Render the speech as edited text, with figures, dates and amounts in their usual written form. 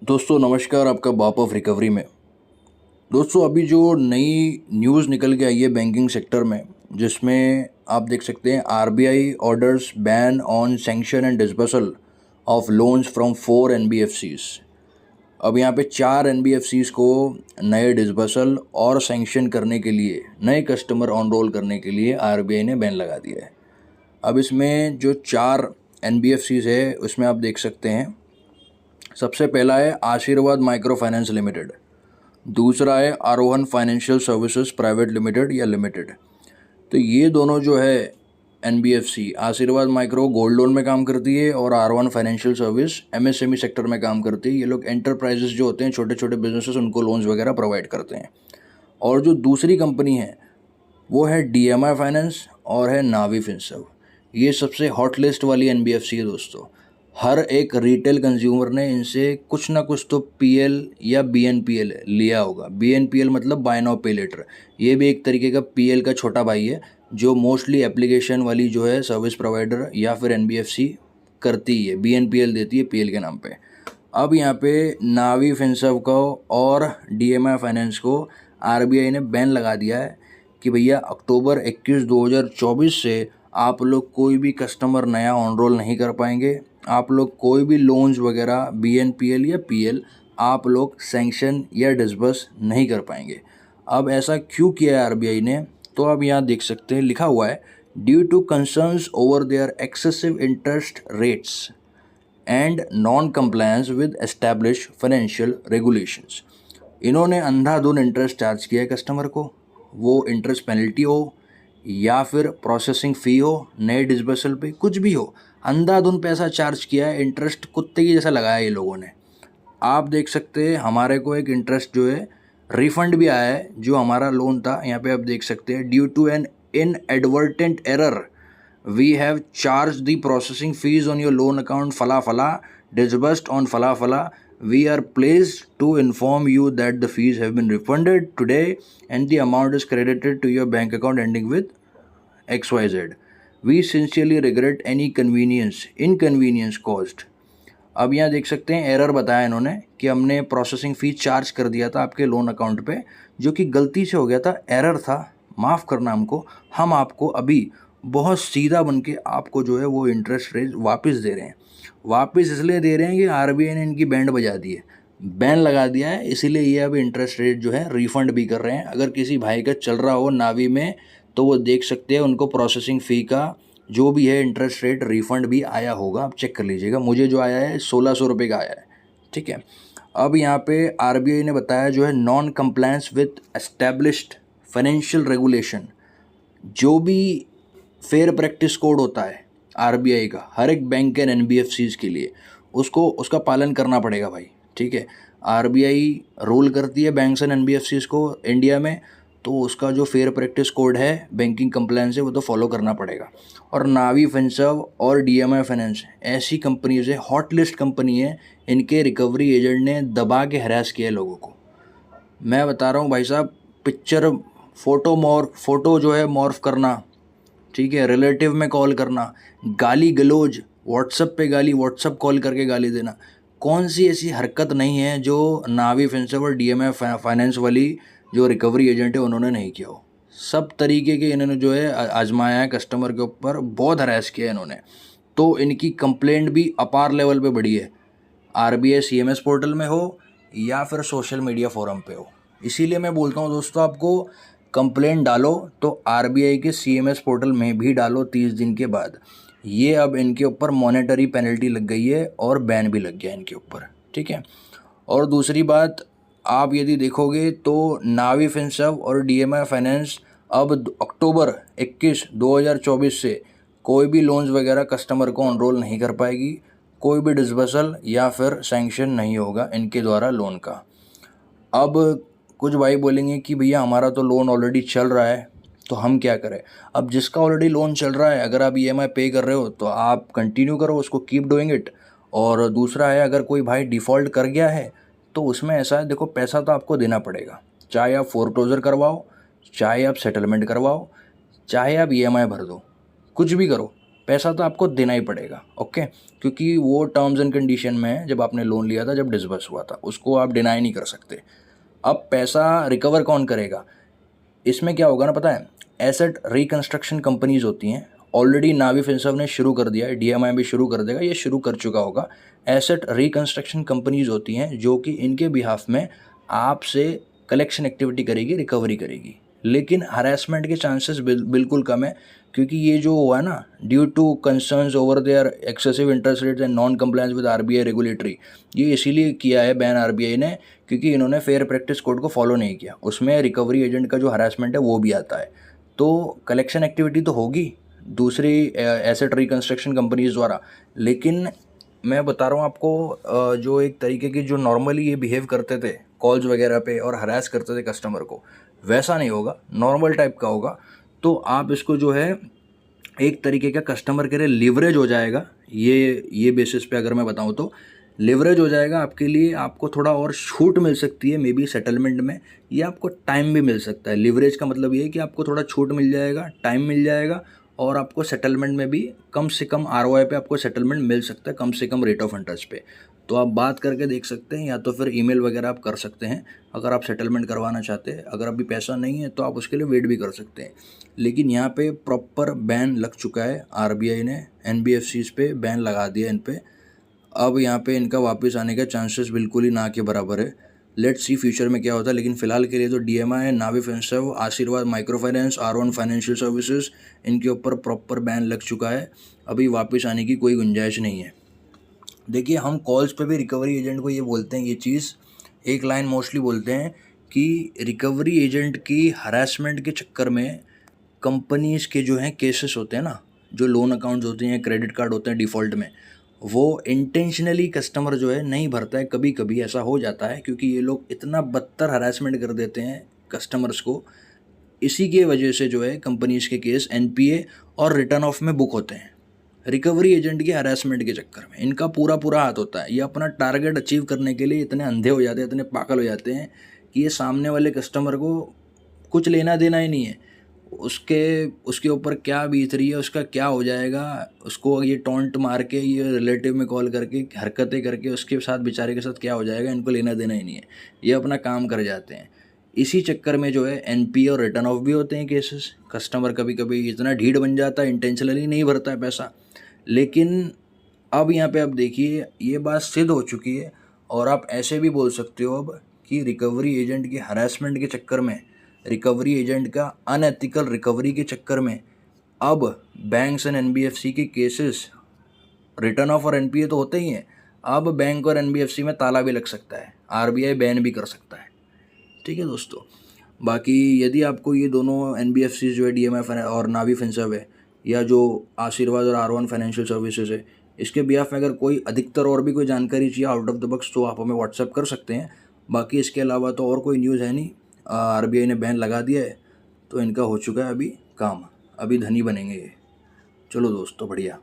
दोस्तों नमस्कार, आपका बाप ऑफ रिकवरी में। दोस्तों अभी जो नई न्यूज़ निकल के आई है बैंकिंग सेक्टर में, जिसमें आप देख सकते हैं RBI orders ban on sanction and disbursal of loans from 4 NBFCs. अब यहाँ पे 4 एनबीएफसीज को नए डिसबर्सल और सैंक्शन करने के लिए, नए कस्टमर ऑनरोल करने के लिए आरबीआई ने बैन लगा दिया है। अब इसमें जो 4 एनबीएफसीज है उसमें आप देख सकते हैं, सबसे पहला है आशीर्वाद माइक्रो फाइनेंस लिमिटेड, दूसरा है आरोहन फाइनेंशियल सर्विसेज प्राइवेट लिमिटेड या लिमिटेड। तो ये दोनों जो है एनबीएफसी, आशीर्वाद माइक्रो गोल्ड लोन में काम करती है और आरोहन फाइनेंशियल सर्विस एमएसएमई सेक्टर में काम करती है। ये लोग एंटरप्राइजेस जो होते हैं, छोटे छोटे बिजनेसेस, उनको लोन्स वगैरह प्रोवाइड करते हैं। और जो दूसरी कंपनी है वो है डीएमआई फाइनेंस और है नावी फिनसर्व। ये सबसे हॉट लिस्ट वाली एनबीएफसी है दोस्तों। हर एक रिटेल कंज्यूमर ने इनसे कुछ ना कुछ तो पीएल या बीएनपीएल लिया होगा। बीएनपीएल मतलब बाय नाउ पे लेटर। ये भी एक तरीके का पीएल का छोटा भाई है, जो मोस्टली एप्लीकेशन वाली जो है सर्विस प्रोवाइडर या फिर एनबीएफसी करती है, बीएनपीएल देती है पीएल के नाम पे। अब यहाँ पे नावी फिनसर्व को और डीएमआई फाइनेंस को आरबीआई ने बैन लगा दिया है कि भैया अक्टूबर 21 2024 से आप लोग कोई भी कस्टमर नया ऑनरोल नहीं कर पाएंगे। आप लोग कोई भी लोन्स वगैरह बीएनपीएल या पीएल आप लोग सैंक्शन या डिसबर्स नहीं कर पाएंगे। अब ऐसा क्यों किया है आरबीआई ने? तो अब यहाँ देख सकते हैं, लिखा हुआ है due to concerns over their excessive interest rates and non compliance with establish financial regulations. इन्होंने अंधाधुन इंटरेस्ट चार्ज किया है कस्टमर को, वो इंटरेस्ट पेनल्टी हो या फिर प्रोसेसिंग फ़ी हो, नए डिसबर्सल पे कुछ भी हो, अंधाधुन पैसा चार्ज किया है। इंटरेस्ट कुत्ते की जैसा लगाया है ये लोगों ने। आप देख सकते हैं हमारे को एक इंटरेस्ट जो है रिफंड भी आया है, जो हमारा लोन था। यहाँ पे आप देख सकते हैं due to an inadvertent error we have charge the processing fees on your loan account फला फला डिसबर्स्ड ऑन फला फला। We are pleased to inform you that the fees have been refunded today and the amount is credited to your bank account ending with XYZ. We sincerely regret any inconvenience caused. अब यहाँ देख सकते हैं error बताया इन्होंने कि हमने processing fee charge कर दिया था आपके लोन अकाउंट पे, जो कि गलती से हो गया था, एरर था, माफ़ करना हमको। हम आपको अभी बहुत सीधा बन के आपको जो है वो इंटरेस्ट रेट वापस दे रहे हैं। वापस इसलिए दे रहे हैं कि आरबीआई ने इनकी बैंड बजा दी है, बैन लगा दिया है, इसीलिए ये अब इंटरेस्ट रेट जो है रिफ़ंड भी कर रहे हैं। अगर किसी भाई का चल रहा हो नावी में तो वो देख सकते हैं, उनको प्रोसेसिंग फ़ी का जो भी है इंटरेस्ट रेट रिफ़ंड भी आया होगा। आप चेक कर लीजिएगा, मुझे जो आया है 1600 रुपये का आया है। ठीक है। अब यहाँ पे आरबीआई ने बताया जो है non compliance with established financial regulation, जो भी फेयर प्रैक्टिस कोड होता है आरबीआई का हर एक बैंक एंड एनबीएफसीज के लिए, उसका पालन करना पड़ेगा भाई। ठीक है। आरबीआई रूल करती है बैंक्स एंड एनबीएफसीज को इंडिया में, तो उसका जो फेयर प्रैक्टिस कोड है, बैंकिंग कंप्लायंस है, वो तो फॉलो करना पड़ेगा। और नावी फिनसर्व और डीएमआई फाइनेंस ऐसी कंपनीज है, हॉट लिस्ट कंपनी है, इनके रिकवरी एजेंट ने दबा के हरास किया है लोगों को। मैं बता रहा हूँ भाई साहब, पिक्चर फोटो जो है मॉर्फ करना, ठीक है, रिलेटिव में कॉल करना, गाली गलौज, व्हाट्सएप पे गाली, व्हाट्सएप कॉल करके गाली देना, कौन सी ऐसी हरकत नहीं है जो नावी फिनसर्व और डीएमआई फाइनेंस वाली जो रिकवरी एजेंट है उन्होंने नहीं किया हो। सब तरीके के इन्होंने जो है आजमाया है कस्टमर के ऊपर, बहुत हरास किया है इन्होंने। तो इनकी कंप्लेंट भी अपार लेवल पे बढ़ी है, आरबीआई सीएमएस पोर्टल में हो या फिर सोशल मीडिया फोरम पे हो। इसीलिए मैं बोलता हूँ दोस्तों, आपको कंप्लेंट डालो तो आरबीआई के सीएमएस पोर्टल में भी डालो 30 दिन के बाद। ये अब इनके ऊपर मॉनेटरी पेनल्टी लग गई है और बैन भी लग गया इनके ऊपर। ठीक है। और दूसरी बात, आप यदि देखोगे तो नावी फिनसर्व और डीएमआई फाइनेंस अब अक्टूबर 21 2024 से कोई भी लोन्स वगैरह कस्टमर को अनरोल नहीं कर पाएगी, कोई भी डिसबर्सल या फिर सैंक्शन नहीं होगा इनके द्वारा लोन का। अब कुछ भाई बोलेंगे कि भैया हमारा तो लोन ऑलरेडी चल रहा है, तो हम क्या करें? अब जिसका ऑलरेडी लोन चल रहा है, अगर आप ईएमआई पे कर रहे हो तो आप कंटिन्यू करो उसको, कीप डूइंग इट। और दूसरा है, अगर कोई भाई डिफ़ॉल्ट कर गया है तो उसमें ऐसा है, देखो पैसा तो आपको देना पड़ेगा, चाहे आप फोरक्लोजर करवाओ, चाहे आप सेटलमेंट करवाओ, चाहे आप ईएमआई भर दो, कुछ भी करो, पैसा तो आपको देना ही पड़ेगा, ओके, क्योंकि वो टर्म्स एंड कंडीशन में है जब आपने लोन लिया था, जब डिसबर्स हुआ था, उसको आप डिनाई नहीं कर सकते। अब पैसा रिकवर कौन करेगा? इसमें क्या होगा ना, पता है, एसेट रिकंस्ट्रक्शन कंपनीज होती हैं। ऑलरेडी नावी फिनसर्व ने शुरू कर दिया है, डीएमआई भी शुरू कर देगा, ये शुरू कर चुका होगा। एसेट रिकंस्ट्रक्शन कंपनीज होती हैं जो कि इनके बिहाफ में आपसे कलेक्शन एक्टिविटी करेगी, रिकवरी करेगी, लेकिन हरासमेंट के चांसेस बिल्कुल कम है, क्योंकि ये जो हुआ है ना, due to concerns over their excessive interest rates and non compliance with RBI regulatory, ये इसीलिए किया है बैन आरबीआई ने, क्योंकि इन्होंने फेयर प्रैक्टिस कोड को फॉलो नहीं किया। उसमें रिकवरी एजेंट का जो हरासमेंट है वो भी आता है। तो कलेक्शन एक्टिविटी तो होगी दूसरी एसेट रिकंस्ट्रक्शन कंपनीज द्वारा, लेकिन मैं बता रहा हूँ आपको, जो एक तरीके की जो नॉर्मली ये बिहेव करते थे कॉल्स वगैरह पे और हरास करते थे कस्टमर को, वैसा नहीं होगा, नॉर्मल टाइप का होगा। तो आप इसको जो है एक तरीके का कस्टमर के लिए लिवरेज हो जाएगा, ये बेसिस पे अगर मैं बताऊं तो लिवरेज हो जाएगा आपके लिए। आपको थोड़ा और छूट मिल सकती है मे बी सेटलमेंट में, या आपको टाइम भी मिल सकता है। लिवरेज का मतलब ये है कि आपको थोड़ा छूट मिल जाएगा, टाइम मिल जाएगा, और आपको सेटलमेंट में भी कम से कम आरओआई पे आपको सेटलमेंट मिल सकता है, कम से कम रेट ऑफ इंटरेस्ट पे। तो आप बात करके देख सकते हैं, या तो फिर ईमेल वगैरह आप कर सकते हैं अगर आप सेटलमेंट करवाना चाहते हैं। अगर अभी पैसा नहीं है तो आप उसके लिए वेट भी कर सकते हैं। लेकिन यहाँ पे प्रॉपर बैन लग चुका है, आरबीआई ने एनबीएफसीज पे बैन लगा दिया इन पे। अब यहाँ पे इनका वापस आने का चांसेस बिल्कुल ही ना के बराबर है। लेट्स सी फ्यूचर में क्या होता है, लेकिन फिलहाल के लिए तो डीएमआई, नावी फिनसर्व, आशीर्वाद micro finance, R1 financial services, इनके ऊपर प्रॉपर बैन लग चुका है। अभी वापस आने की कोई गुंजाइश नहीं है। देखिए, हम कॉल्स पे भी रिकवरी एजेंट को ये बोलते हैं, ये चीज़ एक लाइन मोस्टली बोलते हैं कि रिकवरी एजेंट की हरासमेंट के चक्कर में कंपनीज़ के जो हैं केसेस होते हैं ना, जो लोन अकाउंट्स होते हैं, क्रेडिट कार्ड होते हैं डिफ़ॉल्ट में, वो इंटेंशनली कस्टमर जो है नहीं भरता है। कभी कभी ऐसा हो जाता है क्योंकि ये लोग इतना बदतर हरासमेंट कर देते हैं कस्टमर्स को, इसी के वजह से जो है कंपनीज़ के केस एनपीए और रिटर्न ऑफ में बुक होते हैं। रिकवरी एजेंट के हरासमेंट के चक्कर में इनका पूरा पूरा हाथ होता है। ये अपना टारगेट अचीव करने के लिए इतने अंधे हो जाते हैं, इतने पागल हो जाते हैं कि ये सामने वाले कस्टमर को कुछ लेना देना ही नहीं है। उसके ऊपर क्या बीत रही है, उसका क्या हो जाएगा, उसको ये टॉन्ट मार के, ये रिलेटिव में कॉल करके हरकतें करके उसके साथ, बेचारे के साथ क्या हो जाएगा, इनको लेना देना ही नहीं है। ये अपना काम कर जाते हैं। इसी चक्कर में जो है एनपीए और रिटर्न ऑफ भी होते हैं केसेस। कस्टमर कभी कभी इतना ढीठ बन जाता है, इंटेंशनली नहीं भरता है पैसा। लेकिन अब यहाँ पे आप देखिए, ये बात सिद्ध हो चुकी है, और आप ऐसे भी बोल सकते हो अब कि रिकवरी एजेंट की हरासमेंट के चक्कर में, रिकवरी एजेंट का अनएथिकल रिकवरी के चक्कर में अब बैंक्स एंड एनबीएफसी के केसेस, रिटर्न ऑफ और एनपीए तो होते ही हैं, अब बैंक और एनबीएफसी में ताला भी लग सकता है, आरबीआई बैन भी कर सकता है। ठीक है दोस्तों, बाकी यदि आपको ये दोनों एनबीएफसी जो है, डीएमआई और नावी फिनसर्व है, या जो आशीर्वाद और R1 फाइनेंशियल सर्विसेज है, इसके बिहाफ में अगर कोई अधिकतर और भी कोई जानकारी चाहिए आउट ऑफ द बॉक्स, तो आप हमें व्हाट्सअप कर सकते हैं। बाकी इसके अलावा तो और कोई न्यूज़ है नहीं। आरबीआई ने बैन लगा दिया है, तो इनका हो चुका है अभी काम, अभी धनी बनेंगे ये। चलो दोस्तों, बढ़िया।